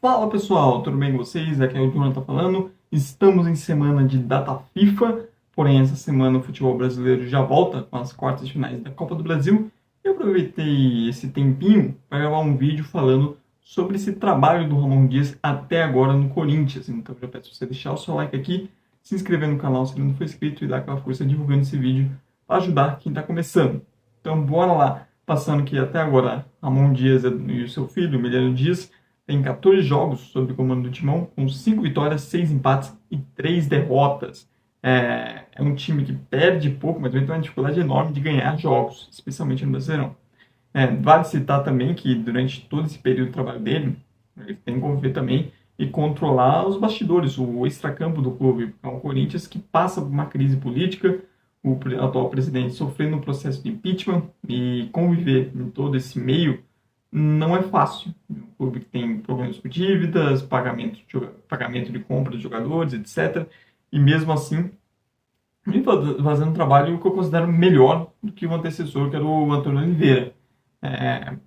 Fala pessoal, tudo bem com vocês? Aqui é o Jonathan falando. Estamos em semana de data FIFA, porém essa semana o futebol brasileiro já volta com as quartas de finais da Copa do Brasil. Eu aproveitei esse tempinho para gravar um vídeo falando sobre esse trabalho do Ramon Dias até agora no Corinthians. Então já peço você deixar o seu like aqui, se inscrever no canal se ele não for inscrito e dar aquela força divulgando esse vídeo para ajudar quem está começando. Então bora lá, passando que até agora Ramon Dias e o seu filho, Emiliano Dias, tem 14 jogos sob o comando do Timão, com 5 vitórias, 6 empates e 3 derrotas. É um time que perde pouco, mas tem uma dificuldade enorme de ganhar jogos, especialmente no Brasileirão. Vale citar também que durante todo esse período de trabalho dele, ele tem que conviver também e controlar os bastidores, o extracampo do clube. É um Corinthians que passa por uma crise política, o atual presidente sofrendo um processo de impeachment, e conviver em todo esse meio não é fácil. Um clube que tem problemas com dívidas, pagamento de compra de jogadores, etc. E mesmo assim, vem fazendo um trabalho que eu considero melhor do que o antecessor, que era o Antônio Oliveira.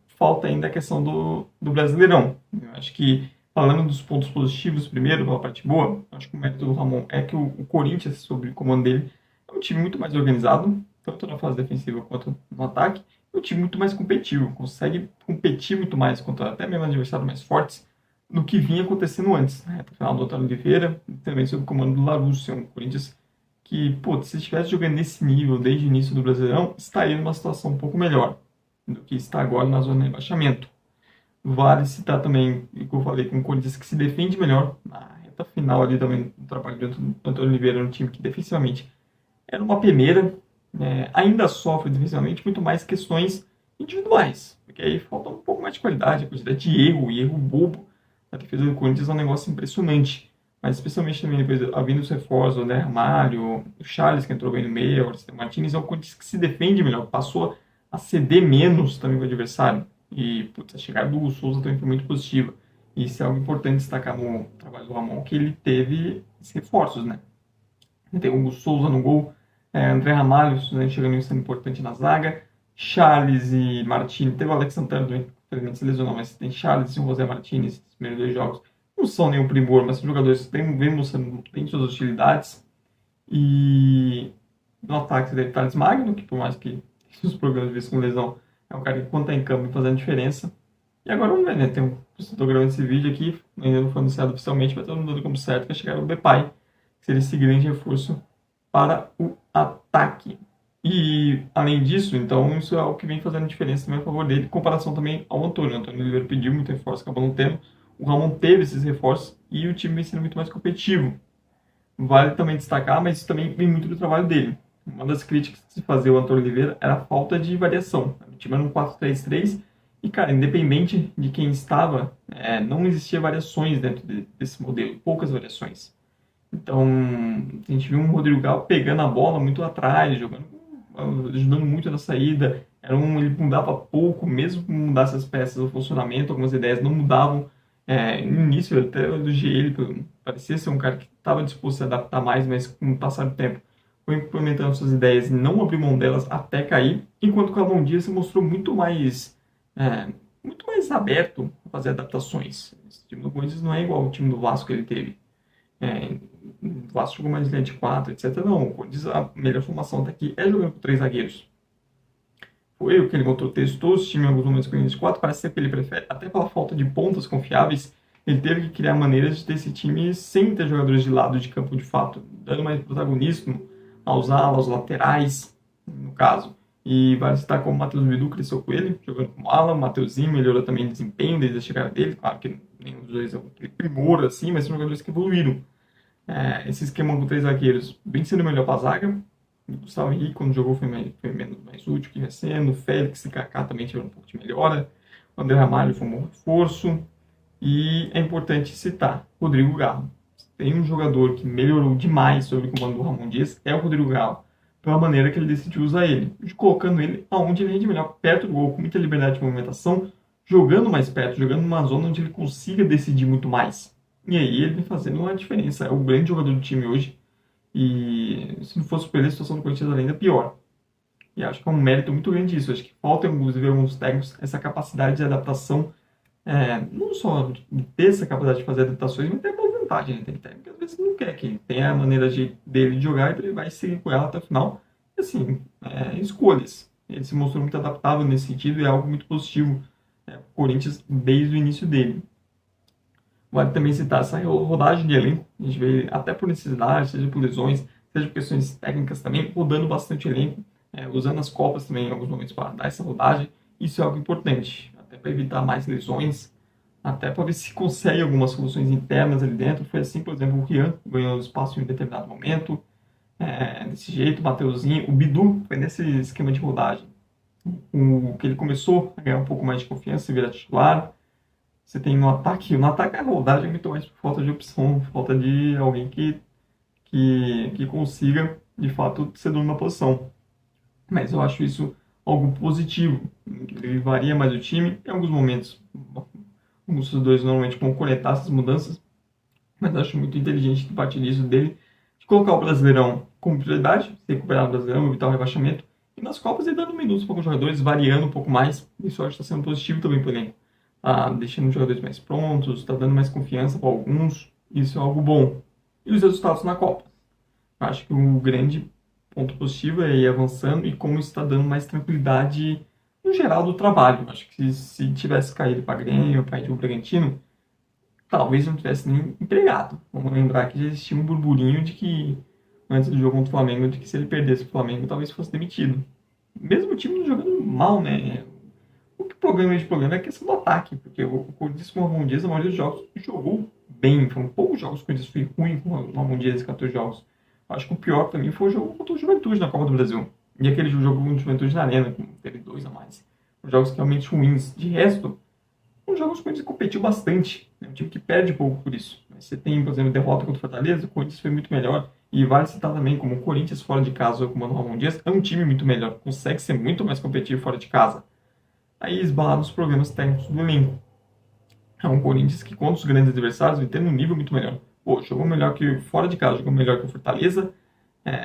Falta ainda a questão do Brasileirão. Eu acho que, falando dos pontos positivos primeiro, pela parte boa, acho que o mérito do Ramon é que o Corinthians, sob o comando dele, é um time muito mais organizado, tanto na fase defensiva quanto no ataque, é um time muito mais competitivo, consegue competir muito mais contra até mesmo adversários mais fortes do que vinha acontecendo antes, né? Até o final do Otávio Oliveira, também sob o comando do Larousse, um Corinthians que, pô, se estivesse jogando nesse nível desde o início do Brasileirão, estaria numa situação um pouco melhor do que está agora na zona de rebaixamento. Vale citar também, como eu falei, com o Corinthians que se defende melhor na reta final ali também do trabalho do Antônio Oliveira, um time que defensivamente era uma peneira, ainda sofre defensivamente muito mais questões individuais, porque aí falta um pouco mais de qualidade, a quantidade de erro e erro bobo. A defesa do Corinthians é um negócio impressionante, mas especialmente também depois havendo os reforços, o Ramalho, o Charles que entrou bem no meio, o Martins, é um Corinthians que se defende melhor, passou a ceder menos também para o adversário. E a chegada do Hugo Souza também foi muito positiva. E isso é algo importante destacar no trabalho do Ramon, que ele teve esses reforços, né? Tem o Hugo Souza no gol, André Ramalho chegando em um instante importante na zaga, Charles e Martins, teve o Alex Santana também, infelizmente se lesionou, mas tem Charles e o José Martins, os primeiros 2 jogos, não são nenhum primor, mas são jogadores que vêm mostrando bem suas utilidades. E no ataque deve Thales Magno, que por mais que os programas de vez com lesão, é um cara que quando está em campo fazendo diferença. E agora vamos ver, né? Estou gravando esse vídeo aqui, ainda não foi anunciado oficialmente, mas todo mundo dando como certo que vai chegar o Depay, que seria esse grande reforço para o ataque. E, além disso, então, isso é algo que vem fazendo diferença também a favor dele, em comparação também ao Antônio. O Antônio Oliveira pediu muito reforço, acabou não tendo. O Ramon teve esses reforços e o time vem sendo muito mais competitivo. Vale também destacar, mas isso também vem muito do trabalho dele. Uma das críticas que se fazia ao Antônio Oliveira era a falta de variação. O time era um 4-3-3 e, cara, independente de quem estava, não existia variações dentro desse modelo, poucas variações. Então, a gente viu um Rodrigo Galo pegando a bola muito atrás, ajudando muito na saída. Ele mudava pouco, mesmo que mudasse as peças, o funcionamento, algumas ideias não mudavam. No início, eu até elogiei ele, parecia ser um cara que estava disposto a se adaptar mais, mas com o passar do tempo foi implementando suas ideias e não abriu mão delas até cair, enquanto o Ramon Dias se mostrou muito mais aberto a fazer adaptações. Esse time do Corinthians não é igual ao time do Vasco que ele teve. O Vasco jogou mais linha de 4, etc. Não, o Corinthians, a melhor formação até aqui é jogando com 3 zagueiros. Foi o que ele mostrou, testou esse time em alguns momentos com linha de 4, parece ser que ele prefere, até pela falta de pontas confiáveis, ele teve que criar maneiras de ter esse time sem ter jogadores de lado de campo de fato, dando mais protagonismo aos alas, aos laterais, no caso. E vale citar como o Matheus Bidu cresceu com ele, jogando como ala, o Mateuzinho melhorou também o desempenho desde a chegada dele, claro que nenhum dos dois é aquele primor assim, mas são jogadores que evoluíram. Esse esquema com 3 zagueiros vem sendo melhor para a zaga. O Gustavo Henrique, quando jogou, foi mais útil que sendo. O Félix e Kaká também tiveram um pouco de melhora. O André Ramalho foi um bom reforço. E é importante citar Rodrigo Galo. Tem um jogador que melhorou demais sob o comando do Ramon Dias, é o Rodrigo Galo, pela maneira que ele decidiu usar ele, colocando ele aonde ele rende melhor, perto do gol, com muita liberdade de movimentação, jogando mais perto, jogando numa zona onde ele consiga decidir muito mais. E aí ele vem fazendo uma diferença, é o grande jogador do time hoje, e se não fosse por ele, a situação do Corinthians era ainda pior. E acho que é um mérito muito grande isso, acho que falta, inclusive, alguns técnicos essa capacidade de adaptação não só de ter essa capacidade de fazer adaptações, mas ter a boa vontade, né? Tem técnico que às vezes não quer, que tem a maneira dele de jogar, então ele vai seguir com ela até o final. E assim, escolhas. Ele se mostrou muito adaptável nesse sentido e é algo muito positivo, o Corinthians desde o início dele. Vale também citar essa rodagem de elenco. A gente vê até por necessidade, seja por lesões, seja por questões técnicas também, rodando bastante elenco, usando as Copas também em alguns momentos para dar essa rodagem. Isso é algo importante, até para evitar mais lesões, até para ver se consegue algumas soluções internas ali dentro. Foi assim, por exemplo, o Rian ganhou espaço em um determinado momento, desse jeito, o Mateuzinho, o Bidu foi nesse esquema de rodagem. O que ele começou a ganhar um pouco mais de confiança e virar titular. Você tem no ataque a rodagem é muito mais por falta de opção, por falta de alguém que consiga, de fato, ser dono da posição. Mas eu acho isso algo positivo. Ele varia mais o time em alguns momentos. Os dois normalmente vão coletar essas mudanças, mas eu acho muito inteligente de parte disso dele, de colocar o Brasileirão como prioridade, se recuperar o Brasileirão, evitar o rebaixamento, e nas Copas ele dando minutos para alguns jogadores, variando um pouco mais. Isso eu acho que está sendo positivo também para o elenco. Deixando os jogadores mais prontos, está dando mais confiança para alguns, isso é algo bom. E os resultados na Copa? Acho que o grande ponto positivo é ir avançando e como está dando mais tranquilidade no geral do trabalho. Acho que se tivesse caído para Grêmio, para o Bragantino, talvez não tivesse nem empregado. Vamos lembrar que já existia um burburinho de que, antes do jogo contra o Flamengo, de que se ele perdesse o Flamengo, talvez fosse demitido. Mesmo o time não jogando mal, né? O problema é a questão do ataque, porque o Corinthians com o Ramon Dias, a maioria dos jogos, jogou bem. Foram poucos jogos que o Corinthians foi ruim com o Ramon Dias, 14 jogos. Acho que o pior para mim foi o jogo contra o Juventude na Copa do Brasil. E aquele jogo contra o Juventude na Arena, que teve 2 a mais. Os jogos realmente ruins. De resto, os jogos que o Corinthians competiu bastante. É um time que perde pouco por isso. Mas você tem, por exemplo, derrota contra o Fortaleza, o Corinthians foi muito melhor. E vale citar também como o Corinthians fora de casa, com o Ramon Dias, é um time muito melhor. Consegue ser muito mais competitivo fora de casa. Aí esbarra nos problemas técnicos do elenco. É um Corinthians que, contra os grandes adversários, vem tendo um nível muito melhor. Pô, jogou melhor que fora de casa, jogou melhor que o Fortaleza,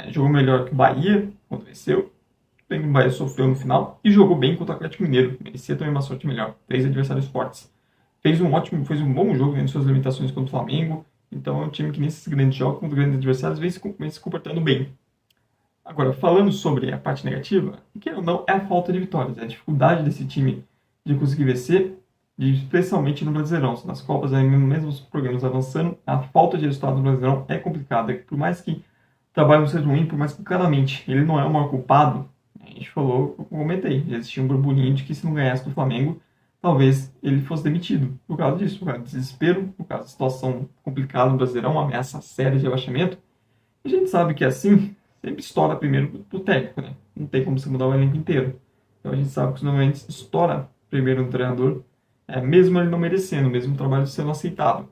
jogou melhor que o Bahia, quando venceu. O Bahia sofreu no final e jogou bem contra o Atlético Mineiro. Merecia também uma sorte melhor. 3 adversários fortes. Fez um bom jogo dentro de suas limitações contra o Flamengo. Então é um time que nesses grandes jogos, contra grandes adversários, vem se comportando bem. Agora, falando sobre a parte negativa, que ou não é a falta de vitórias, é a dificuldade desse time de conseguir vencer, especialmente no Brasileirão. Nas Copas, mesmo os programas avançando, a falta de resultado no Brasileirão é complicada. Por mais que o trabalho não seja ruim, por mais que claramente ele não é o maior culpado, a gente falou, eu comentei, já existia um burburinho de que se não ganhasse do Flamengo, talvez ele fosse demitido. Por causa disso, por causa do desespero, por causa da situação complicada no Brasileirão, uma ameaça séria de rebaixamento. A gente sabe que assim, sempre estoura primeiro pro técnico, né? Não tem como você mudar o elenco inteiro. Então a gente sabe que normalmente estoura primeiro no treinador, mesmo ele não merecendo, mesmo o trabalho sendo aceitado.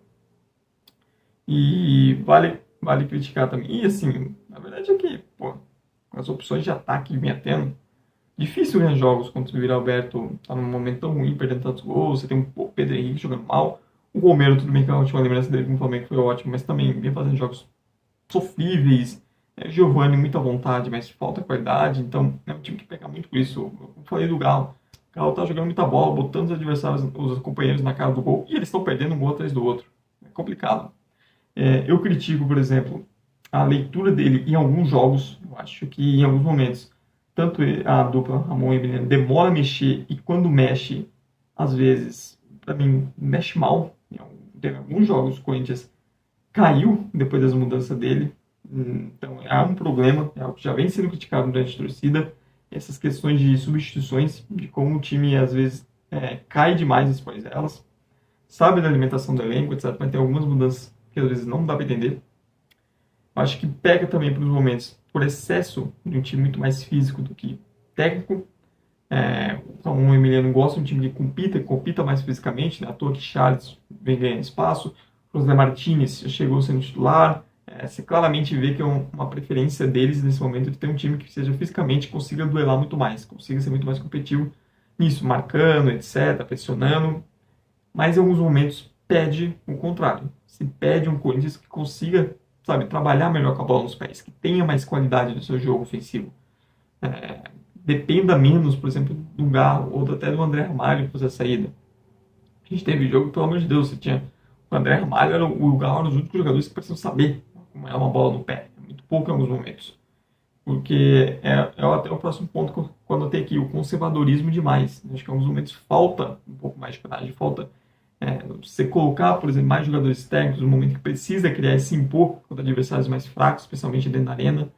E vale criticar também. E assim, a verdade é que, pô, com as opções de ataque que vinha tendo, difícil ganhar jogos quando o Vira Alberto tá num momento tão ruim, perdendo tantos gols, você tem o Pedro Henrique jogando mal, o Romero, tudo bem que a última lembrança dele com o Flamengo foi ótimo, mas também vinha fazendo jogos sofríveis, Giovani muita vontade, mas falta qualidade, então é um time que pega muito por isso. Eu falei do Galo. O Galo tá jogando muita bola, botando os adversários, os companheiros na cara do gol, e eles estão perdendo um gol atrás do outro. É complicado. Eu critico, por exemplo, a leitura dele em alguns jogos. Eu acho que em alguns momentos, tanto a dupla Ramon e Emiliano demora a mexer, e quando mexe, às vezes, para mim, mexe mal. Teve alguns jogos o Corinthians caiu depois das mudanças dele. Então, há um problema, é algo que já vem sendo criticado durante a torcida, essas questões de substituições, de como o time, às vezes, cai demais depois delas, sabe da alimentação do elenco, etc., mas tem algumas mudanças que, às vezes, não dá para entender. Acho que pega também, por momentos, por excesso de um time muito mais físico do que técnico. Então, o Emiliano gosta de um time que compita mais fisicamente, né? À toa que Charles vem ganhando espaço, José Martínez já chegou sendo titular. Você claramente vê que é uma preferência deles nesse momento de ter um time que seja fisicamente, consiga duelar muito mais, consiga ser muito mais competitivo nisso, marcando, etc., pressionando. Mas em alguns momentos pede o contrário. Se pede um Corinthians que consiga, sabe, trabalhar melhor com a bola nos pés, que tenha mais qualidade no seu jogo ofensivo. Dependa menos, por exemplo, do Galo ou até do André Ramalho fazer a saída. A gente teve jogo, pelo amor de Deus, você tinha o André Ramalho, o Galo era os únicos jogadores que precisam saber como é uma bola no pé. É muito pouco em alguns momentos. Porque é até o próximo ponto quando eu tenho aqui, o conservadorismo demais. Acho que em alguns momentos falta um pouco mais de coragem, falta você colocar, por exemplo, mais jogadores técnicos no momento que precisa criar e se impor contra adversários mais fracos, especialmente dentro da arena.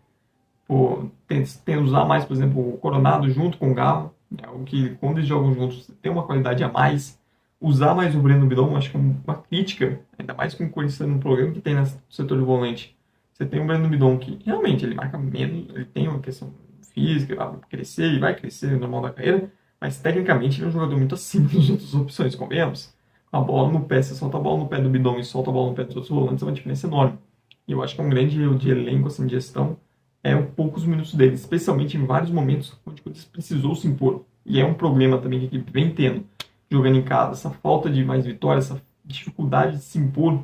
Tem usar mais, por exemplo, o Coronado junto com o Galo, o que quando eles jogam juntos tem uma qualidade a mais. Usar mais o Breno Bidon, acho que é uma crítica, ainda mais com o Corinthians no programa que tem no setor de volante. Você tem o Breno Bidon que realmente ele marca menos, ele tem uma questão física, vai crescer e vai crescer no normal da carreira, mas tecnicamente ele é um jogador muito acima das outras opções, convenhamos. A bola no pé, você solta a bola no pé do Bidon e solta a bola no pé dos outros volantes, é uma diferença enorme. E eu acho que é um grande erro de elenco, assim, de gestão, poucos minutos dele, especialmente em vários momentos onde o Corinthians precisou se impor. E é um problema também que a equipe vem tendo, jogando em casa, essa falta de mais vitórias, essa dificuldade de se impor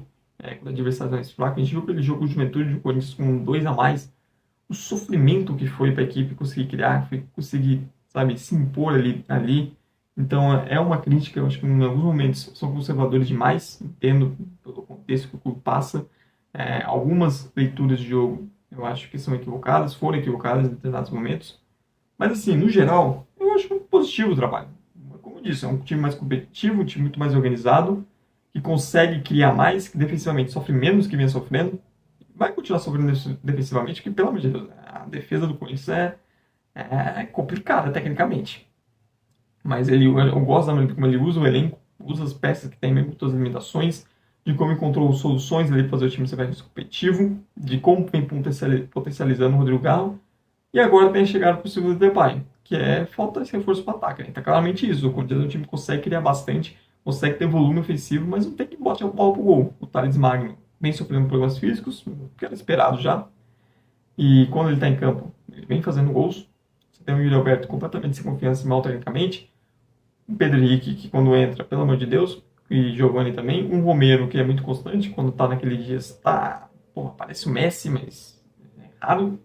com adversários mais fracos. A gente viu aquele jogo de Juventude do Corinthians com 2 a mais, o sofrimento que foi para a equipe conseguir criar, conseguir, sabe, se impor ali. Então é uma crítica, eu acho que em alguns momentos são conservadores demais, entendo pelo contexto que o clube passa. Algumas leituras de jogo eu acho que são equivocadas, foram equivocadas em determinados momentos. Mas assim, no geral, eu acho positivo o trabalho. Como eu disse, é um time mais competitivo, um time muito mais organizado, que consegue criar mais, que defensivamente sofre menos que vem sofrendo. Vai continuar sofrendo defensivamente, porque, pelo amor de Deus, a defesa do Corinthians é complicada tecnicamente. Mas eu gosto da maneira como ele usa o elenco, usa as peças que tem mesmo com todas as limitações, de como encontrou soluções ali para fazer o time ser mais competitivo, de como vem potencializando o Rodrigo Galo, e agora tem chegado para o segundo Depay, que falta esse reforço para o ataque. Né? Então, claramente isso, o Corinthians é um time que consegue criar bastante, consegue ter volume ofensivo, mas não tem que botar a bola pro gol. O Thales Magno vem sofrendo problemas físicos, que era esperado já, e quando ele está em campo, ele vem fazendo gols. Você tem o Yuri Alberto completamente sem confiança e mal tecnicamente, o Pedro Henrique, que quando entra, pelo amor de Deus, e Giovani também, um Romero, que é muito constante, quando tá naquele dia, parece o Messi, mas é raro.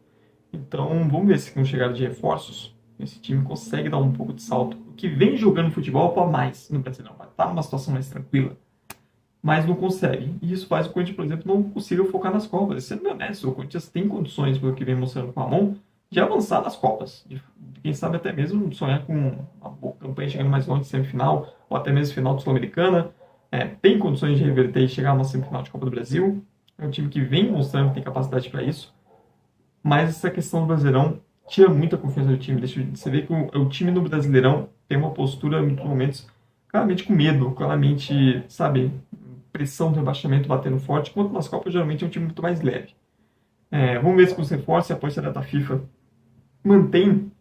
Então, vamos ver se com chegada de reforços, esse time consegue dar um pouco de salto. O que vem jogando futebol para mais no Brasileirão, vai estar numa situação mais tranquila, mas não consegue. E isso faz o Corinthians, por exemplo, não consiga focar nas Copas. Sendo honesto, o Corinthians tem condições, pelo que vem mostrando com a mão, de avançar nas Copas. Quem sabe até mesmo sonhar com uma boa campanha chegando mais longe de semifinal, ou até mesmo final de Sul-Americana. Tem condições de reverter e chegar a uma semifinal de Copa do Brasil. É um time que vem mostrando que tem capacidade para isso. Mas essa questão do Brasileirão tira muita confiança do time. Você vê que o time no Brasileirão tem uma postura, em muitos momentos, claramente com medo, claramente, sabe, pressão do rebaixamento batendo forte, enquanto nas Copas geralmente é um time muito mais leve. Vamos ver se com os reforços e após a data FIFA mantém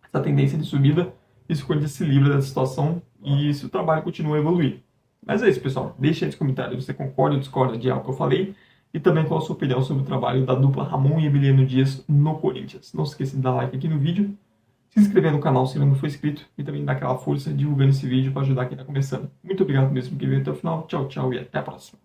essa tendência de subida e se o Corinthians se livra dessa situação e se o trabalho continua a evoluir. Mas é isso, pessoal. Deixa aí nos comentários se você concorda ou discorda de algo que eu falei e também qual a sua opinião sobre o trabalho da dupla Ramon e Emiliano Dias no Corinthians. Não se esqueça de dar like aqui no vídeo, se inscrever no canal se ainda não for inscrito e também dar aquela força divulgando esse vídeo para ajudar quem está começando. Muito obrigado mesmo por vir até o final. Tchau, tchau e até a próxima.